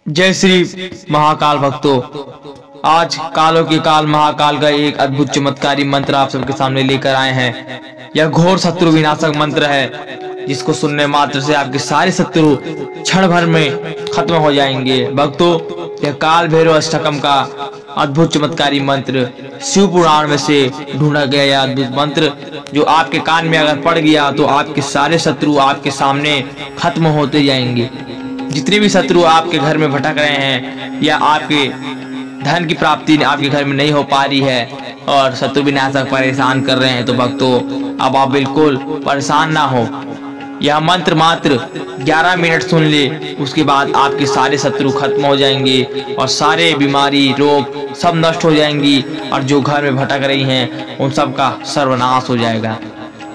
जय श्री महाकाल भक्तों। आज कालों के काल महाकाल का एक अद्भुत चमत्कारी मंत्र आप सबके सामने लेकर आए हैं। यह घोर शत्रु विनाशक मंत्र है, जिसको सुनने मात्र से आपके सारे शत्रु क्षण भर में खत्म हो जाएंगे। भक्तों, यह काल भैरव अष्टकम का अद्भुत चमत्कारी मंत्र शिव पुराण में से ढूंढा गया यह अद्भुत मंत्र, जो आपके कान में अगर पड़ गया तो आपके सारे शत्रु आपके सामने खत्म होते जाएंगे। जितने भी शत्रु आपके घर में भटक रहे हैं या आपके धन की प्राप्ति आपके घर में नहीं हो पा रही है और शत्रु विनाशक परेशान कर रहे हैं, तो भक्तों अब आप बिल्कुल परेशान ना हो। यह मंत्र मात्र 11 मिनट सुन ले, उसके बाद आपके सारे शत्रु खत्म हो जाएंगे और सारे बीमारी रोग सब नष्ट हो जाएंगी और जो घर में भटक रही हैं उन सब का सर्वनाश हो जाएगा।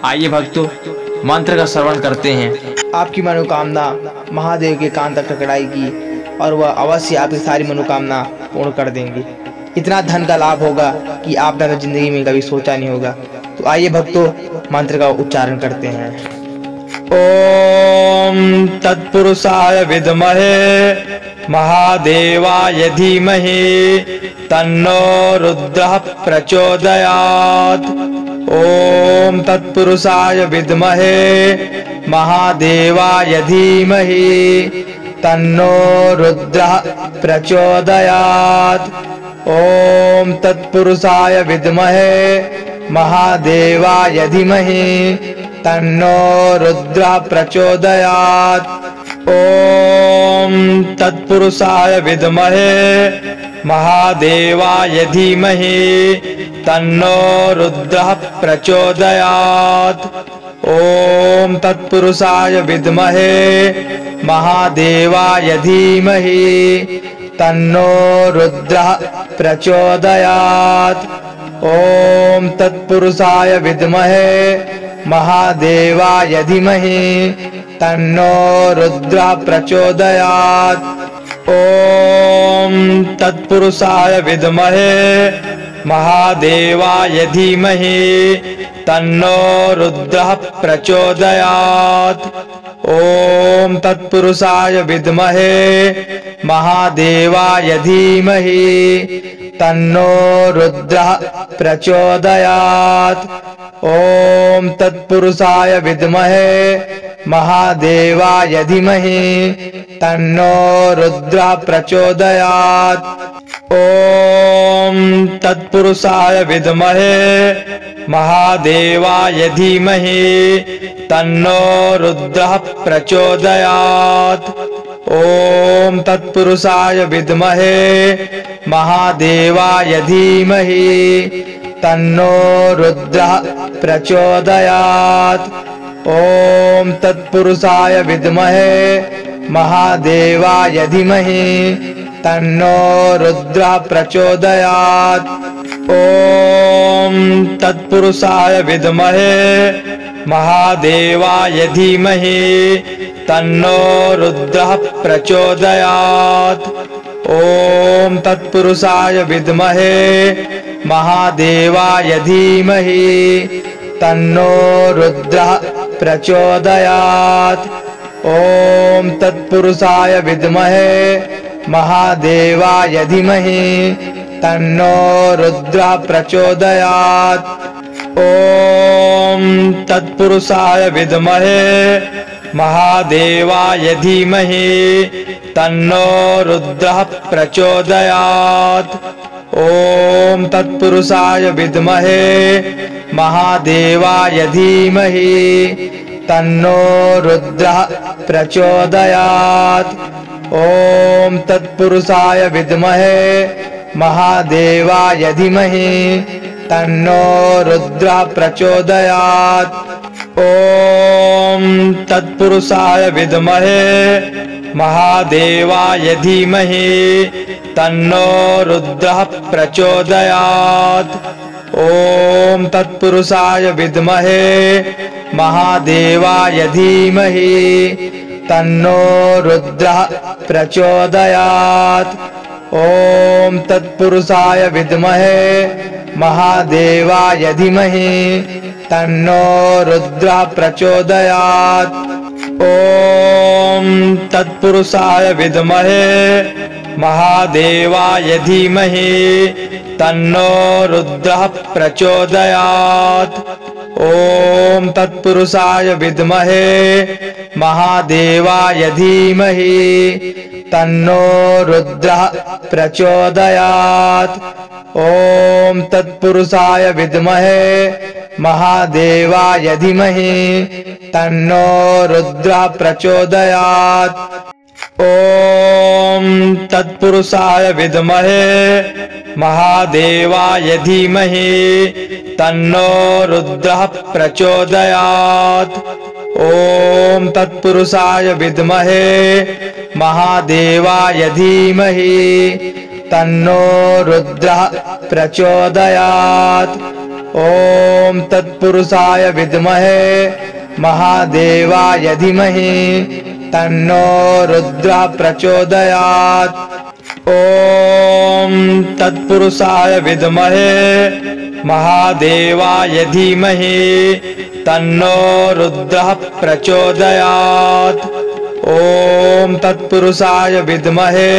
आइए भक्तों, मंत्र का श्रवण करते हैं। आपकी मनोकामना महादेव के कान तक टकराएगी और वह अवश्य आपकी सारी मनोकामना पूर्ण कर देंगे। इतना धन का लाभ होगा कि आपने तो जिंदगी में कभी सोचा नहीं होगा। तो आइए भक्तों, मंत्र का उच्चारण करते हैं। ओम तत्पुरुषाय विद्महे महादेवाय धीमहि तन्नो रुद्रः प्रचोदयात्। ओम तत्पुरुषाय विद्महे महादेवाय धीमहि तन्नो रुद्रः प्रचोदयात्। ओम तत्पुरुषाय विद्महे महादेवाय धीमहि तन्नो रुद्रः प्रचोदयात्। ओम तत्पुरुषाय विद्महे महादेवाय धीमहि तन्नो रुद्रः प्रचोदयात्। ओम तत्पुरुषाय विद्महे महादेवाय धीमहि तन्नो रुद्रः प्रचोदयात्। ओम तत्पुरुषाय विद्महे महादेवाय धीमहि तन्नो रुद्रः प्रचोदयात्। ओम तत्पुरुषाय विद्महे महादेवाय धीमहि तन्नो रुद्रः प्रचोदयात्। ओम तत्पुरुषाय विद्महे महादेवाय धीमहि तन्नो रुद्रः प्रचोदयात्। ओम तत्पुरुषाय विद्महे महादेवाय धीमहि तन्नो रुद्रः प्रचोदयात्। ओम तत्पुरुषाय विद्महे महादेवाय धीमहि तन्नो रुद्रः प्रचोदयात्। ओम तत्पुरुषाय विद्महे महादेवाय धीमहि तन्नो रुद्रः प्रचोदयात्। ओम तत्पुरुषाय विद्महे महादेवाय धीमहि तन्नो रुद्रः प्रचोदयात्। ओम तत्पुरुषाय विद्महे महादेवाय धीमहि तन्नो रुद्रः प्रचोदयात्। ओम तत्पुरुषाय विद्महे महादेवाय धीमहि तन्नो रुद्रः प्रचोदयात्। ओम तत्पुरुषाय विद्महे महादेवाय धीमहि तन्नो रुद्रः प्रचोदयात्। ओम तत्पुरुषाय विद्महे महादेवाय धीमहि तन्नो रुद्रः प्रचोदयात्। ओम तत्पुरुषाय विद्महे महादेवाय धीमहि तन्नो रुद्रः प्रचोदयात्। ओम तत्पुरुषाय विद्महे महादेवाय धीमहि तन्नो रुद्रः प्रचोदयात्। ओम तत्पुरुषाय विद्महे महादेवाय धीमहि तन्नो रुद्रः प्रचोदयात्। ओम तत्पुरुषाय विद्महे महादेवाय धीमहि तन्नो रुद्रः प्रचोदयात्। ओम तत्पुरुषाय विद्महे महादेवाय धीमहि तन्नो रुद्रः प्रचोदयात्। ओम तत्पुरुषाय विद्महे महादेवाय धीमहि तन्नो रुद्रः प्रचोदयात्। ओम तत्पुरुषाय विद्महे महादेवाय धीमहि तन्नो रुद्रः प्रचोदयात्। ओम तत्पुरुषाय विद्महे महादेवाय धीमहि तन्नो रुद्रः प्रचोदयात्। ओम तत्पुरुषाय विद्महे महादेवाय धीमहि तन्नो रुद्रः प्रचोदयात्। ओम तत्पुरुषाय विद्महे महादेवाय धीमहि तन्नो रुद्रः प्रचोदयात्। ओम तत्पुरुषाय विद्महे महादेवाय धीमहि तन्नो रुद्रः प्रचोदयात्। ओम तत्पुरुषाय विद्महे महादेवाय धीमहि तन्नो रुद्रः प्रचोदयात्। ओम तत्पुरुषाय विद्महे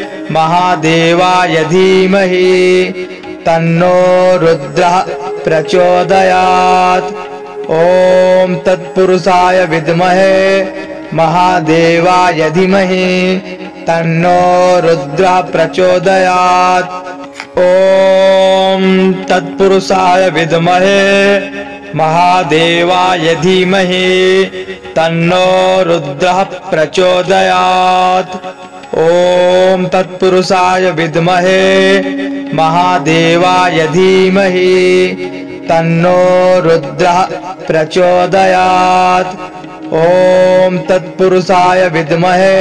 महादेवाय धीमहि तन्नो रुद्रः प्रचोदयात्। ओम तत्पुरुषाय विद्महे महादेवाय धीमहि तन्नो रुद्रः प्रचोदयात्। ओम तत्पुरुषाय विद्महे महादेवाय धीमहि तन्नो रुद्रः प्रचोदयात्। ओम तत्पुरुषाय विद्महे महादेवाय धीमहि तन्नो रुद्रः प्रचोदयात्। ओम तत्पुरुषाय विद्महे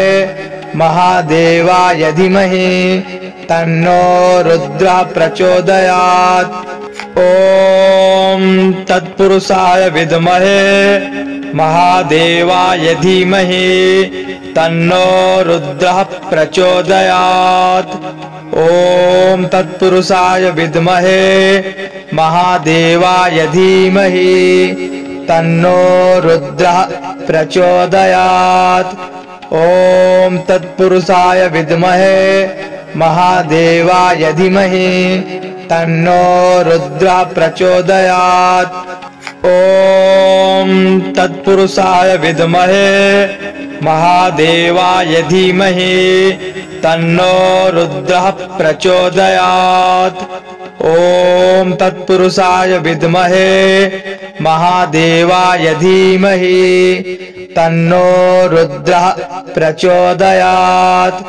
महादेवाय धीमहि तन्नो रुद्रः प्रचोदयात्। ओम तत्पुरुषाय विद्महे महादेवाय धीमहि तन्नो रुद्रः प्रचोदयात्। ओम तत्पुरुषाय विद्महे महादेवाय धीमहि तन्नो रुद्रः प्रचोदयात्। ओम तत्पुरुषाय विद्महे महादेवाय धीमहि तन्नो रुद्रः प्रचोदयात्। ओम तत्पुरुषाय विद्महे महादेवाय धीमहि तन्नो रुद्रः प्रचोदयात्। ओम तत्पुरुषाय विद्महे महादेवाय धीमहि तन्नो रुद्रः प्रचोदयात्।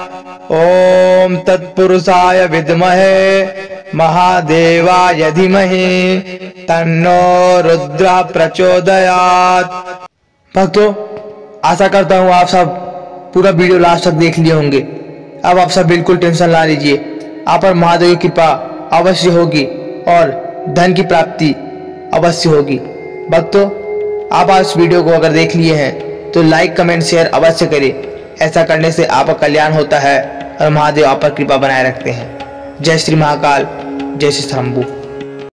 ओम तत्पुरुषाय विद्महे महादेवाय धीमहि तन्नो रुद्रः प्रचोदयात्। भक्तों, आशा करता हूँ आप सब पूरा वीडियो लास्ट तक देख लिए होंगे। अब आप सब बिल्कुल टेंशन ना लीजिए, आप पर महादेव की कृपा अवश्य होगी और धन की प्राप्ति अवश्य होगी। भक्तों, आप आज इस वीडियो को अगर देख लिए हैं तो लाइक कमेंट शेयर अवश्य करें। ऐसा करने से आपका कल्याण होता है और महादेव आप पर कृपा बनाए रखते हैं। जय श्री महाकाल, जय श्री शंभू।